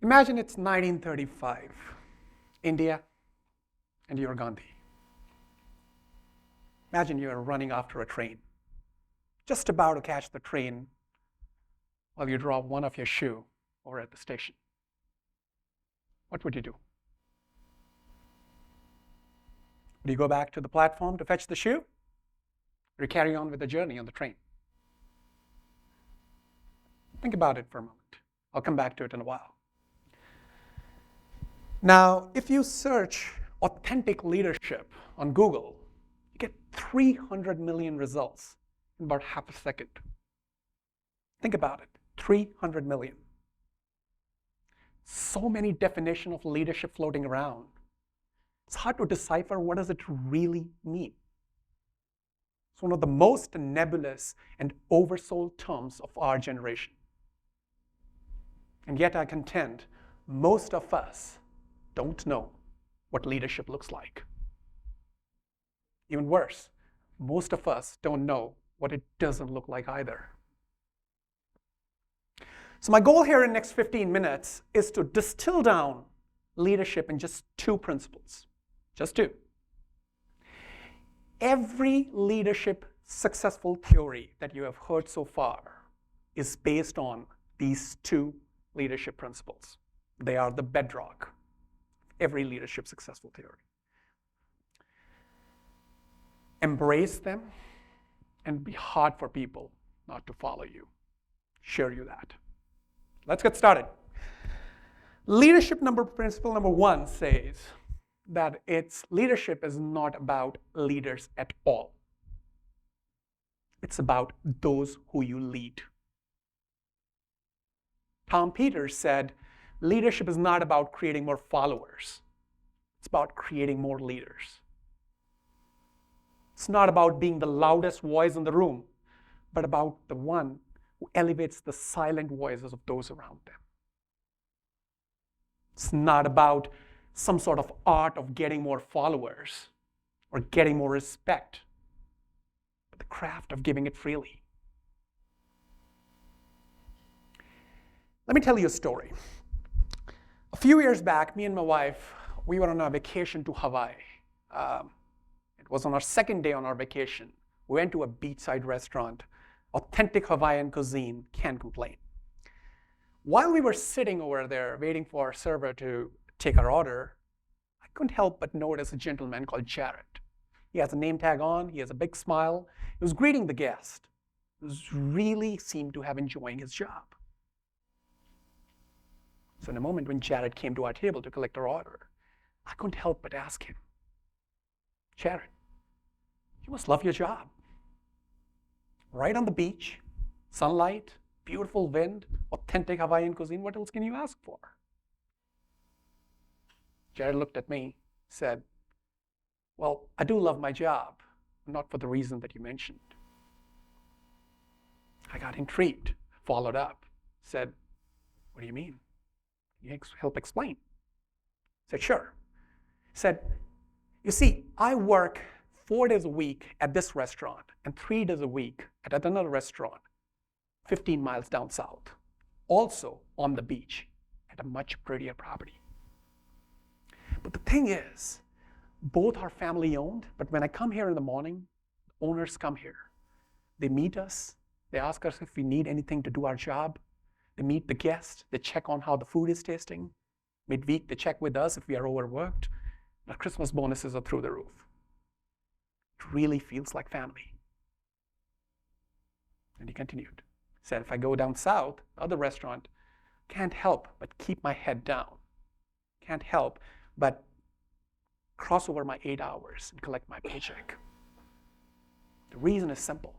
Imagine it's 1935, India, and you're Gandhi. Imagine you're running after a train, just about to catch the train while you drop one of your shoe over at the station. What would you do? Would you go back to the platform to fetch the shoe? Or you carry on with the journey on the train? Think about it for a moment. I'll come back to it in a while. Now, if you search authentic leadership on Google, you get 300 million results in about half a second. Think about it, 300 million. So many definitions of leadership floating around. It's hard to decipher what does it really mean. It's one of the most nebulous and oversold terms of our generation. And yet I contend most of us don't know what leadership looks like. Even worse, most of us don't know what it doesn't look like either. So my goal here in the next 15 minutes is to distill down leadership in just two principles. Just two. Every leadership successful theory that you have heard so far is based on these two leadership principles. They are the bedrock of every leadership successful theory. Embrace them and be hard for people not to follow you. Assure you that. Let's get started. Principle number one says that leadership is not about leaders at all. It's about those who you lead. Tom Peters said, leadership is not about creating more followers. It's about creating more leaders. It's not about being the loudest voice in the room, but about the one who elevates the silent voices of those around them. It's not about some sort of art of getting more followers or getting more respect, but the craft of giving it freely. Let me tell you a story. A few years back, me and my wife, we were on a vacation to Hawaii. It was on our second day on our vacation. We went to a beachside restaurant, authentic Hawaiian cuisine, can't complain. While we were sitting over there waiting for our server to take our order, I couldn't help but notice a gentleman called Jared. He has a name tag on, he has a big smile. He was greeting the guest. He really seemed to have enjoying his job. So in a moment when Jared came to our table to collect our order, I couldn't help but ask him, Jared, you must love your job. Right on the beach, sunlight, beautiful wind, authentic Hawaiian cuisine, what else can you ask for? Jared looked at me, said, well, I do love my job, not for the reason that you mentioned. I got intrigued, followed up, said, what do you mean? Can you help explain? Said, sure. Said, you see, I work 4 days a week at this restaurant and 3 days a week at another restaurant 15 miles down south, also on the beach at a much prettier property. But the thing is, both are family owned, but when I come here in the morning, the owners come here. They meet us, they ask us if we need anything to do our job. They meet the guests, they check on how the food is tasting. Midweek, they check with us if we are overworked. Our Christmas bonuses are through the roof. It really feels like family. And he continued. He said, if I go down south, the other restaurant, can't help but keep my head down. Can't help but cross over my 8 hours and collect my paycheck. The reason is simple.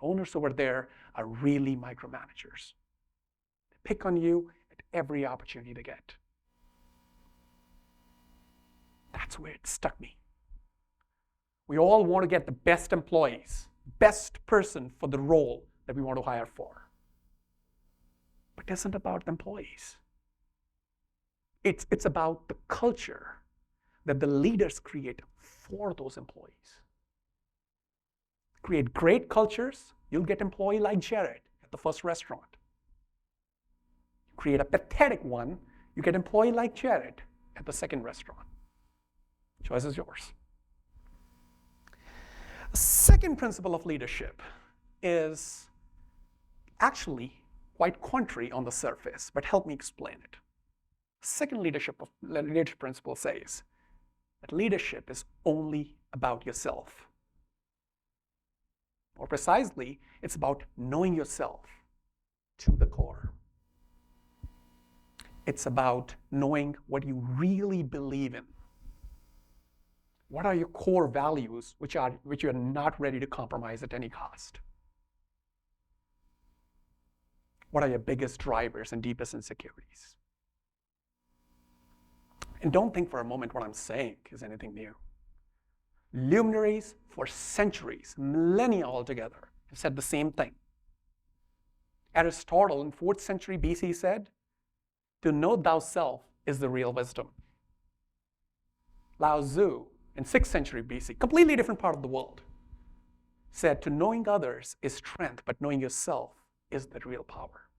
Owners over there are really micromanagers. They pick on you at every opportunity they get. That's where it stuck me. We all want to get the best employees, best person for the role that we want to hire for. But it isn't about the employees. It's about the culture that the leaders create for those employees. Create great cultures, you'll get an employee like Jared at the first restaurant. Create a pathetic one, You get employee like Jared at the second restaurant. Choice is yours. The second principle of leadership is actually quite contrary on the surface, but help me explain it. Second leadership principle says that leadership is only about yourself. More precisely, it's about knowing yourself to the core. It's about knowing what you really believe in. What are your core values which you're not ready to compromise at any cost? What are your biggest drivers and deepest insecurities? And don't think for a moment what I'm saying is anything new. Luminaries for centuries, millennia altogether, have said the same thing. Aristotle in 4th century BC said, "To know thyself is the real wisdom." Lao Tzu in 6th century BC, completely different part of the world, said, "To knowing others is strength, but knowing yourself is the real power."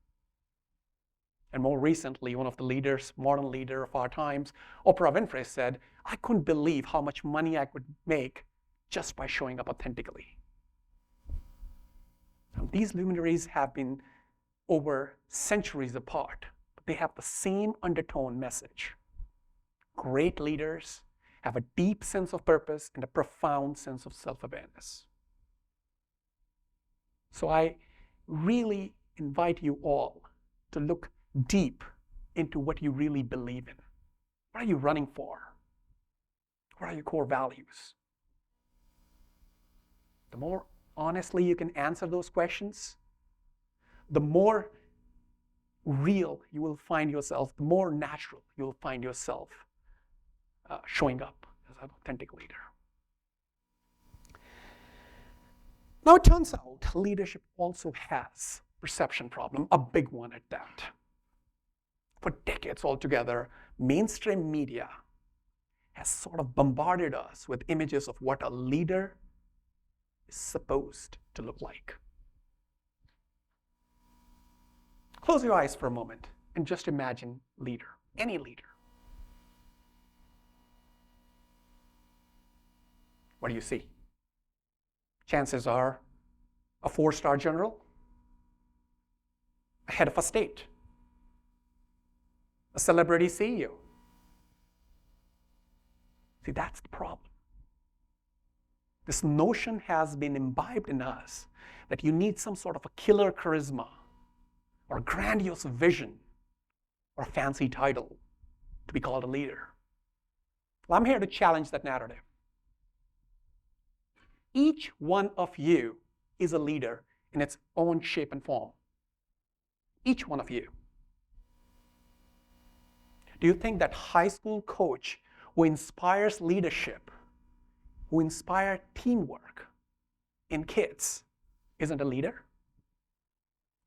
And more recently, one of the leaders, modern leader of our times, Oprah Winfrey, said, "I couldn't believe how much money I could make just by showing up authentically." Now, these luminaries have been over centuries apart, but they have the same undertone message. Great leaders have a deep sense of purpose and a profound sense of self-awareness. So I really invite you all to look deep into what you really believe in. What are you running for? What are your core values? The more honestly you can answer those questions, the more real you will find yourself, the more natural you will find yourself showing up as an authentic leader. Now it turns out leadership also has a perception problem, a big one at that. For decades altogether, mainstream media has sort of bombarded us with images of what a leader is supposed to look like. Close your eyes for a moment and just imagine leader, any leader. What do you see? Chances are a 4-star general, a head of a state, a celebrity CEO. See, that's the problem. This notion has been imbibed in us that you need some sort of a killer charisma or a grandiose vision or a fancy title to be called a leader. Well, I'm here to challenge that narrative. Each one of you is a leader in its own shape and form. Each one of you. Do you think that high school coach who inspires leadership, who inspires teamwork in kids, isn't a leader?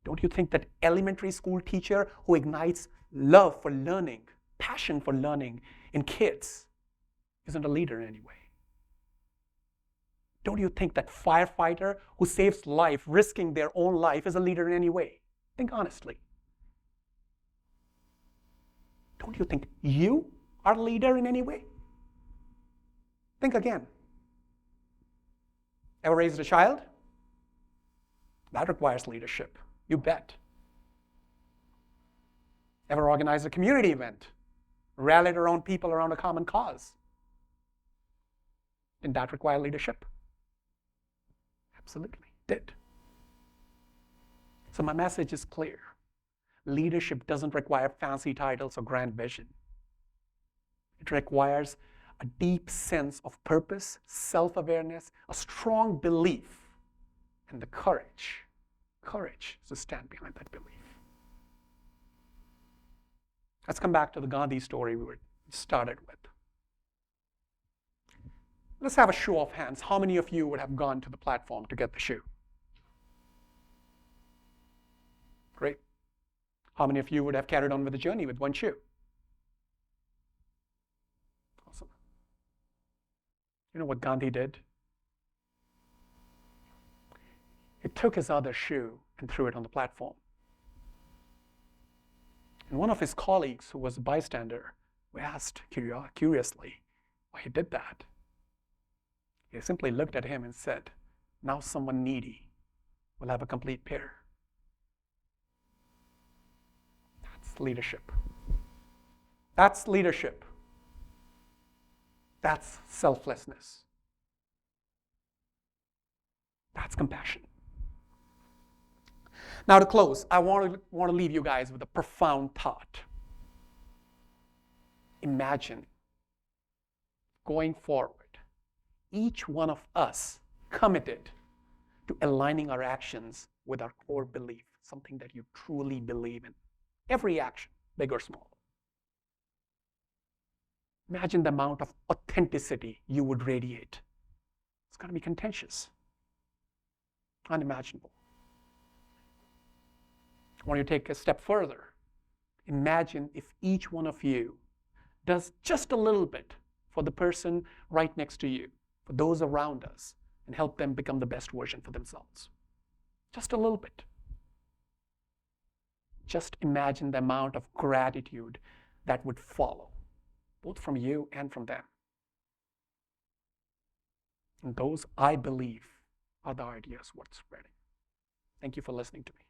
Don't you think that elementary school teacher who ignites love for learning, passion for learning in kids, isn't a leader in any way? Don't you think that firefighter who saves life, risking their own life, is a leader in any way? Think honestly. Don't you think you are a leader in any way? Think again. Ever raised a child? That requires leadership. You bet. Ever organized a community event? Rallied around people around a common cause? Didn't that require leadership? Absolutely, did. So my message is clear. Leadership doesn't require fancy titles or grand vision. It requires a deep sense of purpose, self-awareness, a strong belief, and the courage to stand behind that belief. Let's come back to the Gandhi story we started with. Let's have a show of hands. How many of you would have gone to the platform to get the shoe? Great. How many of you would have carried on with the journey with one shoe? Awesome. You know what Gandhi did? He took his other shoe and threw it on the platform. And one of his colleagues, who was a bystander, asked curiously why he did that. He simply looked at him and said, now someone needy will have a complete pair. That's leadership. That's leadership. That's selflessness. That's compassion. Now to close, I want to leave you guys with a profound thought. Imagine going forward, each one of us committed to aligning our actions with our core belief, something that you truly believe in. Every action, big or small. Imagine the amount of authenticity you would radiate. It's going to be contentious, unimaginable. I want you to take a step further. Imagine if each one of you does just a little bit for the person right next to you, for those around us, and help them become the best version for themselves. Just a little bit. Just imagine the amount of gratitude that would follow, both from you and from them. And those, I believe, are the ideas worth spreading. Thank you for listening to me.